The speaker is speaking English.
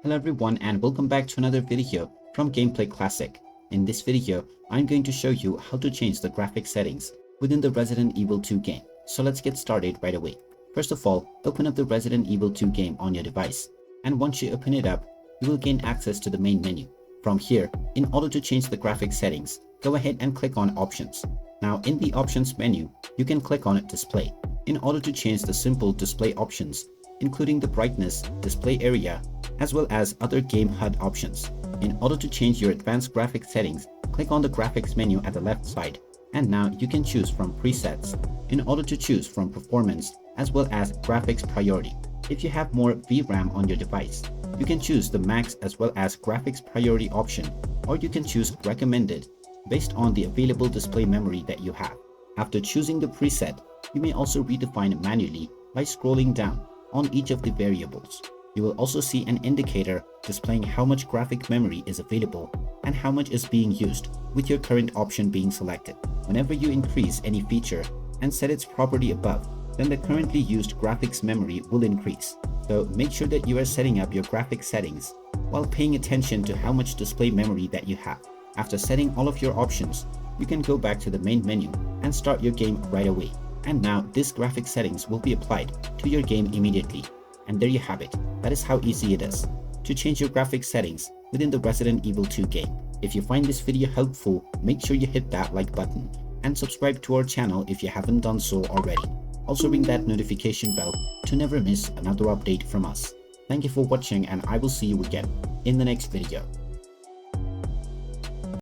Hello everyone and welcome back to another video from Gameplay Classic. In this video, I'm going to show you how to change the graphic settings within the Resident Evil 2 game. So let's get started right away. First of all, open up the Resident Evil 2 game on your device. And once you open it up, you will gain access to the main menu. From here, in order to change the graphic settings, go ahead and click on Options. Now in the Options menu, you can click on Display. In order to change the simple display options, including the brightness, display area, as well as other game HUD options. In order to change your advanced graphics settings, click on the graphics menu at the left side, and now you can choose from presets. In order to choose from performance as well as graphics priority. If you have more VRAM on your device, you can choose the max as well as graphics priority option, or you can choose recommended based on the available display memory that you have. After choosing the preset, you may also redefine it manually by scrolling down on each of the variables. You will also see an indicator displaying how much graphic memory is available and how much is being used with your current option being selected. Whenever you increase any feature and set its property above, then the currently used graphics memory will increase. So make sure that you are setting up your graphic settings while paying attention to how much display memory that you have. After setting all of your options, you can go back to the main menu and start your game right away. And now this graphic settings will be applied to your game immediately. And there you have it. That is how easy it is to change your graphic settings within the Resident Evil 2 game. If you find this video helpful, make sure you hit that like button and subscribe to our channel if you haven't done so already. Also ring that notification bell to never miss another update from us. Thank you for watching and I will see you again in the next video.